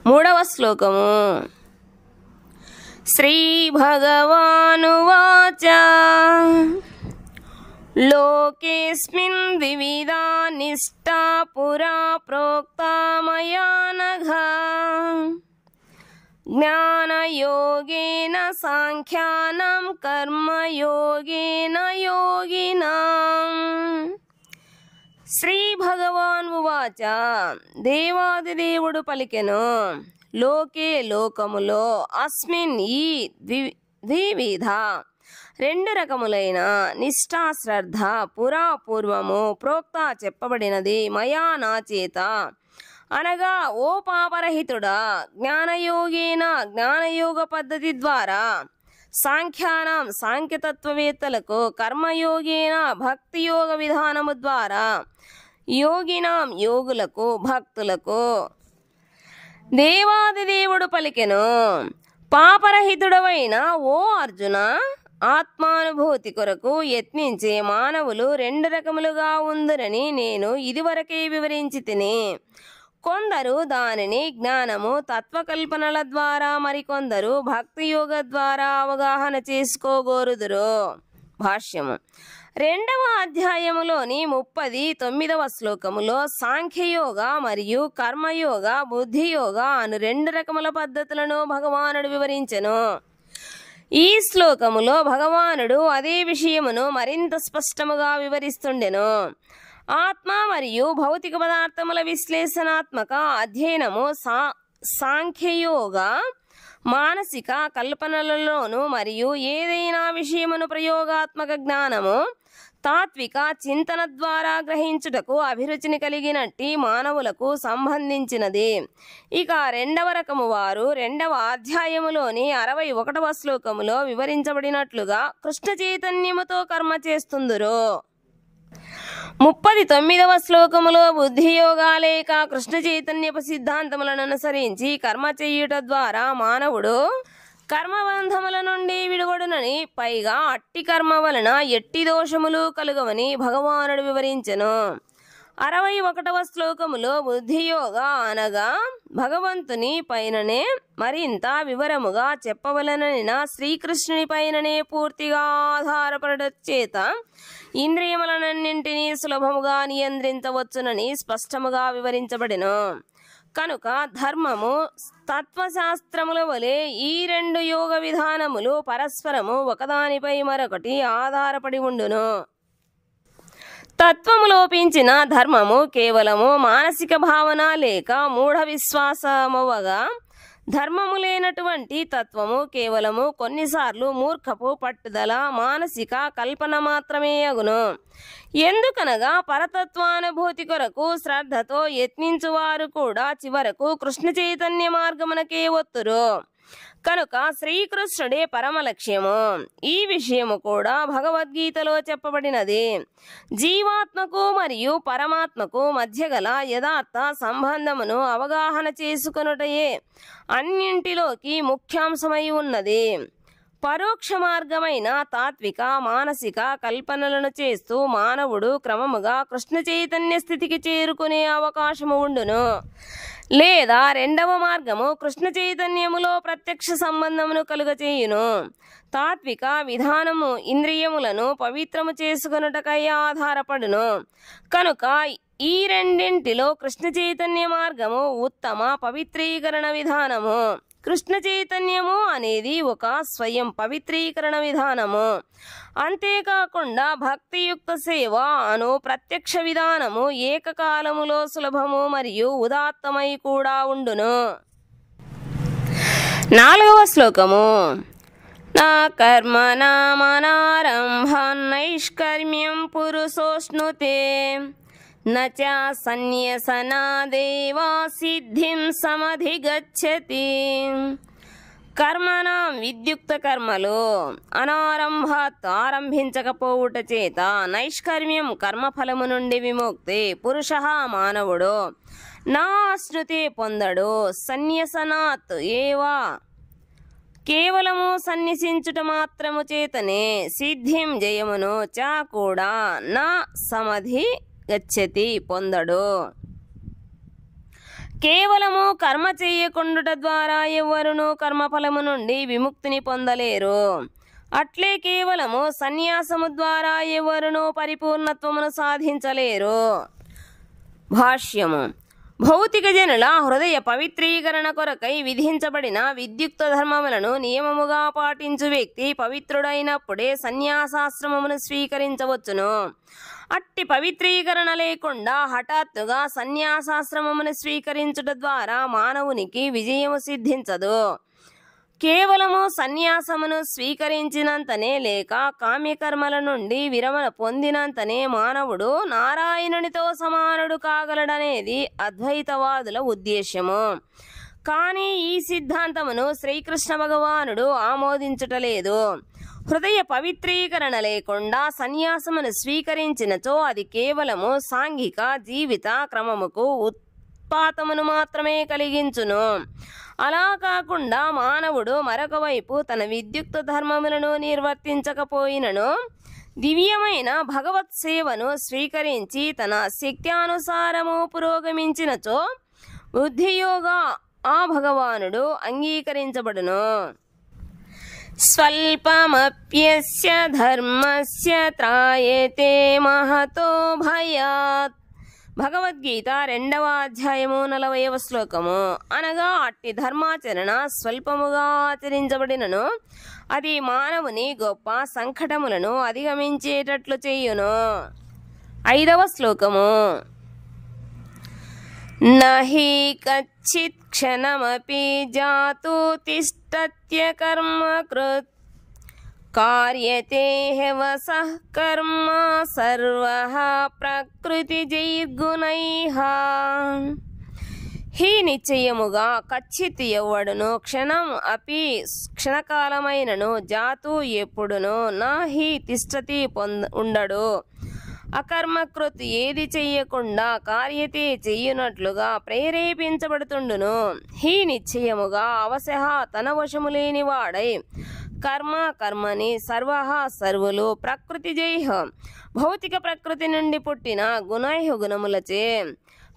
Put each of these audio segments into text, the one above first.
మూడవ శ్లోకము. శ్రీ భగవానువాచ లోకేస్మిన్ వివిధా నిష్టా పురా ప్రోక్తా మయా నఘ జ్ఞానయోగేన సాంఖ్యానాం కర్మయోగేన యోగినాం. శ్రీ భగవాన్ ఉవాచ దేవాదిదేవుడు పలికెను. లోకే లోకములో అస్మిన్ ఈ ద్వివిధ రెండు రకములైన నిష్ఠా శ్రద్ధ పురా పూర్వము ప్రోక్త చెప్పబడినది మయా నా చేత అనగా ఓ పాపరహితుడా జ్ఞానయోగేన జ్ఞానయోగ పద్ధతి ద్వారా సాంఖ్యానం సాంఖ్యతత్వవేత్తలకు కర్మయోగేన భక్తి యోగ విధానము ద్వారా యోగినాం యోగులకు భక్తులకు. దేవాదిదేవుడు పలికెను. పాపరహితుడవైన ఓ అర్జున, ఆత్మానుభూతి కొరకు యత్నించే మానవులు రెండు రకములుగా ఉందరని నేను ఇదివరకే వివరించి తిని. కొందరు దానిని జ్ఞానము తత్వకల్పనల ద్వారా, మరికొందరు భక్తి యోగ ద్వారా అవగాహన చేసుకోగోరుదురు. భాష్యము. 2వ అధ్యాయములోని 39వ శ్లోకములో సాంఖ్యయోగ మరియు కర్మయోగ బుద్ధియోగ అను రెండు రకముల పద్ధతులను భగవానుడు వివరించెను. ఈ శ్లోకములో భగవానుడు అదే విషయమును మరింత స్పష్టముగా వివరిస్తుండెను. ఆత్మ మరియు భౌతిక పదార్థముల విశ్లేషణాత్మక అధ్యయనము సాంఖ్యయోగ మానసిక కల్పనలలోను మరియు ఏదైనా విషయమును ప్రయోగాత్మక జ్ఞానము తాత్విక చింతన ద్వారా గ్రహించుటకు అభిరుచిని కలిగినట్టి మానవులకు సంబంధించినది. ఇక 2వ రకము వారు 2వ అధ్యాయములోని 61వ శ్లోకములో వివరించబడినట్లుగా కృష్ణ చైతన్యముతో కర్మ చేస్తుందురు. 39వ శ్లోకములో బుద్ధియోగా లేక కృష్ణ చైతన్యపు సిద్ధాంతములను అనుసరించి కర్మ చేయుట ద్వారా మానవుడు కర్మబంధముల నుండి విడుగొడునని, పైగా అట్టి కర్మ వలన ఎట్టి దోషములు కలుగవని భగవానుడు వివరించెను. 61వ శ్లోకములో బుద్ధియోగ అనగా భగవంతుని పైననే మరింత వివరముగా చెప్పవలనని శ్రీకృష్ణుని పైననే పూర్తిగా ఆధారపడట చేత ఇంద్రియములన్నింటినీ సులభముగా నియంత్రించవచ్చునని స్పష్టముగా వివరించబడెను. కనుక ధర్మము తత్వశాస్త్రముల వలె ఈ రెండు యోగ విధానములు పరస్పరము ఒకదానిపై మరొకటి ఆధారపడి ఉండును. తత్వము లోపించిన ధర్మము కేవలము మానసిక భావన లేక మూఢ విశ్వాసమవగా, ధర్మము లేనటువంటి తత్వము కేవలము కొన్నిసార్లు మూర్ఖపు పట్టుదల మానసిక కల్పన మాత్రమే అగును. ఎందుకనగా పరతత్వానుభూతి కొరకు శ్రద్ధతో యత్నించువారు కూడా చివరకు కృష్ణ చైతన్య మార్గమునకే వత్తురు. కనుక శ్రీకృష్ణుడే పరమ లక్ష్యము. ఈ విషయము కూడా భగవద్గీతలో చెప్పబడినది. జీవాత్మకు మరియు పరమాత్మకు మధ్య గల యథార్థ సంబంధమును అవగాహన చేసుకొనుటయే అన్నింటిలోకి ముఖ్యాంశమై ఉన్నది. పరోక్ష మార్గమైన తాత్విక మానసిక కల్పనలను చేస్తూ మానవుడు క్రమముగా కృష్ణ చైతన్య స్థితికి చేరుకునే అవకాశము ఉండును. లేదా 2వ మార్గము కృష్ణ చైతన్యములో ప్రత్యక్ష సంబంధమును కలుగచేయును. తాత్విక విధానము ఇంద్రియములను పవిత్రము చేసుకొనుటకై ఆధారపడును. కనుక ఈ రెండింటిలో కృష్ణ చైతన్య మార్గము ఉత్తమ పవిత్రీకరణ విధానము. కృష్ణ చైతన్యము అనేది ఒక స్వయం పవిత్రీకరణ విధానము. అంతేకాకుండా భక్తియుక్త సేవ అను ప్రత్యక్ష విధానము ఏకకాలములో సులభము మరియు ఉదాత్తమై కూడా ఉండును. 4వ శ్లోకము. నా కర్మణామనారంభం నైష్కర్మ్యం పురుషోష్ణుతే నచ సన్యసనాదేవా సిద్ధిం సమధిగచ్చతి. కర్మణం విద్యుక్త కర్మలు అనారంభాత్ ఆరంభించకపోవుట చేత నైష్కర్మ్యం కర్మఫలము నుండి విముక్తి పురుష మానవుడు నా అశ్నుతే పొందడు. సన్యసనాత్ ఏవా కేవలము సన్యసించుట మాత్రము చేతనే సిద్ధిం జయమును చ కూడా నా సమధి గచ్చతి పొందడు. కేవలము కర్మ చేయకుండుట ద్వారా ఎవ్వరునూ కర్మఫలము నుండి విముక్తిని పొందలేరు. అట్లే కేవలము సన్యాసము ద్వారా ఎవ్వరునూ పరిపూర్ణత్వమును సాధించలేరు. భాష్యము. భౌతిక జనుల హృదయ పవిత్రీకరణ కొరకై విధించబడిన విద్యుక్త ధర్మములను నియమముగా పాటించు వ్యక్తి పవిత్రుడైనప్పుడే సన్యాసాశ్రమమును స్వీకరించవచ్చును. అట్టి పవిత్రీకరణ లేకుండా హఠాత్తుగా సన్యాసాశ్రమమును స్వీకరించుట ద్వారా మానవునికి విజయము సిద్ధించదు. కేవలము సన్యాసమును స్వీకరించినంతనే లేక కామ్యకర్మల నుండి విరమణ పొందినంతనే మానవుడు నారాయణునితో సమానుడు కాగలడనేది అద్వైతవాదుల ఉద్దేశ్యము. కానీ ఈ సిద్ధాంతమును శ్రీకృష్ణ భగవానుడు ఆమోదించుటలేదు. హృదయ పవిత్రీకరణ లేకుండా సన్యాసమును స్వీకరించినచో అది కేవలము సాంఘిక జీవిత క్రమముకు ఉత్పాతమును మాత్రమే కలిగించును. అలా కాకుండా మానవుడు మరొక వైపు తన విద్యుక్త ధర్మములను నిర్వర్తించకపోయినను దివ్యమైన భగవత్ సేవను స్వీకరించి తన శక్త్యానుసారము పురోగమించినచో బుద్ధియోగా ఆ భగవానుడు అంగీకరించబడును. స్వల్పమప్యస్య ధర్మస్య త్రాయతే మహతో భయాత్. భగవద్గీత 2వ అధ్యాయము 40వ శ్లోకము. అనగా అట్టి ధర్మాచరణ స్వల్పముగా ఆచరించబడినను అది మానవుని గొప్ప సంకటములను అధిగమించేటట్లు చేయును. 5వ శ్లోకము. నహి కచ్చిత్ క్షణమపి జాతు తిష్టత్య కర్మకృత్ కార్యతే హవసః కర్మ సర్వః ప్రకృతిజైర్గుణైః. హీ నిశ్చయముగా కచ్చిత్ ఎవ్వడును క్షణం అపి క్షణకాలమైనను జాతు ఎప్పుడును నా హి తిష్టతి ఉండడు. అకర్మకృత్ ఏది చెయ్యకుండా కార్యతే చెయ్యునట్లుగా ప్రేరేపించబడుతుండును. హీ నిశ్చయముగా అవశః తన వశము లేనివాడై కర్మని సర్వః సర్వులు ప్రకృతిజైః భౌతిక ప్రకృతి నుండి పుట్టిన గుణైః గుణములచే.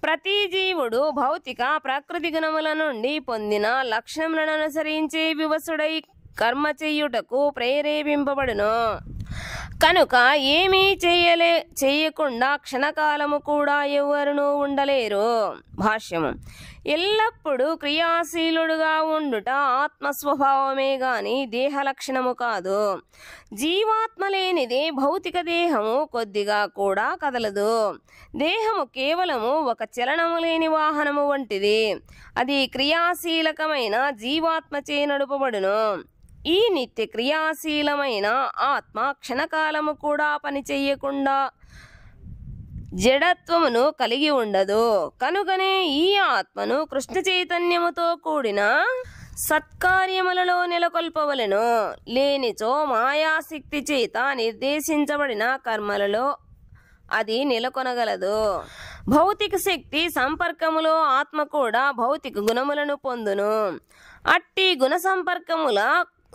ప్రతి జీవుడు భౌతిక ప్రకృతి గుణముల నుండి పొందిన లక్షణములను అనుసరించి వివసుడై కర్మ చెయ్యుటకు ప్రేరేపింపబడును. కనుక ఏమీ చేయకుండా క్షణకాలము కూడా ఎవరునూ ఉండలేరు. భాష్యము. ఎల్లప్పుడూ క్రియాశీలుడుగా ఉండుట ఆత్మస్వభావమే గాని దేహ లక్షణము కాదు. జీవాత్మ లేనిదే భౌతిక దేహము కొద్దిగా కూడా కదలదు. దేహము కేవలము ఒక చలనము లేని వాహనము వంటిది. అది క్రియాశీలకమైన జీవాత్మచే నడుపబడును. ఈ నిత్య క్రియాశీలమైన ఆత్మ క్షణకాలము కూడా పని చెయ్యకుండా జడత్వమును కలిగి ఉండదు. కనుకనే ఈ ఆత్మను కృష్ణ చైతన్యముతో కూడిన సత్కార్యములలో నెలకొల్పవలెను. లేనిచో మాయాశక్తి చేత నిర్దేశించబడిన కర్మలలో అది నెలకొనగలదు. భౌతిక శక్తి సంపర్కములో ఆత్మ కూడా భౌతిక గుణములను పొందును. అట్టి గుణ సంపర్కముల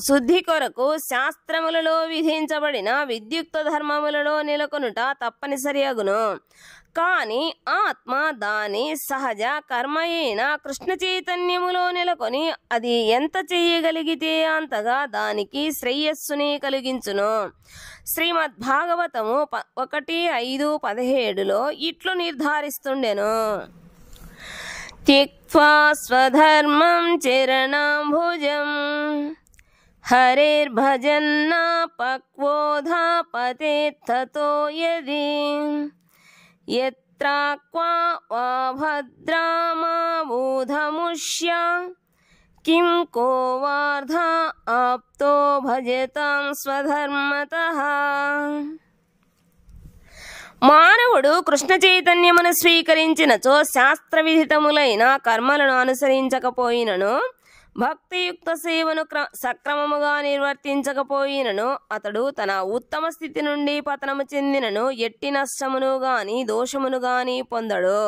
శుద్ధి కొరకు శాస్త్రములలో విధించబడిన విద్యుక్త ధర్మములలో నెలకొనుట తప్పనిసరి అగును. కానీ ఆత్మ దాని సహజ కర్మ అయిన కృష్ణ చైతన్యములో నెలకొని అది ఎంత చెయ్యగలిగితే అంతగా దానికి శ్రేయస్సుని కలిగించును. శ్రీమద్ భాగవతము 1:5-17 ఇట్లు నిర్ధారిస్తుండెను. త్యక్త్వా స్వధర్మం చరణాంభుజం హరేర్భజన్న పక్వోధాపతేత్తతో యది యత్రాక్వా వా భద్రామాబూధముష్య కిం కో వార్ధ ఆప్తో భజతాం స్వధర్మతః. మానవుడు కృష్ణ చైతన్యమును స్వీకరించినచో శాస్త్ర విధితములైన కర్మలను అనుసరించకపోయినను భక్తియుక్త సేవను సక్రమముగా నిర్వర్తించకపోయినను అతడు తన ఉత్తమ స్థితి నుండి పతనము చెందినను ఎట్టి నష్టమును గాని దోషమును గాని పొందడు.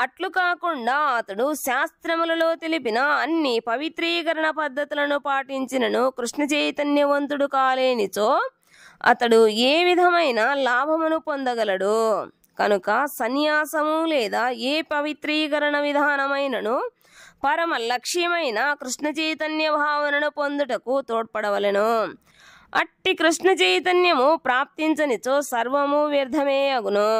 అట్లు కాకుండా అతడు శాస్త్రములలో తెలిపిన అన్ని పవిత్రీకరణ పద్ధతులను పాటించినను కృష్ణ చైతన్యవంతుడు కాలేనిచో అతడు ఏ విధమైన లాభమును పొందగలడు. కనుక సన్యాసము లేదా ఏ పవిత్రీకరణ విధానమైనను పరమ లక్ష్యమైన కృష్ణ చైతన్య భావనను పొందుటకు తోడ్పడవలెను. అట్టి కృష్ణ చైతన్యము ప్రాప్తించనిచో సర్వము వ్యర్థమే అగును.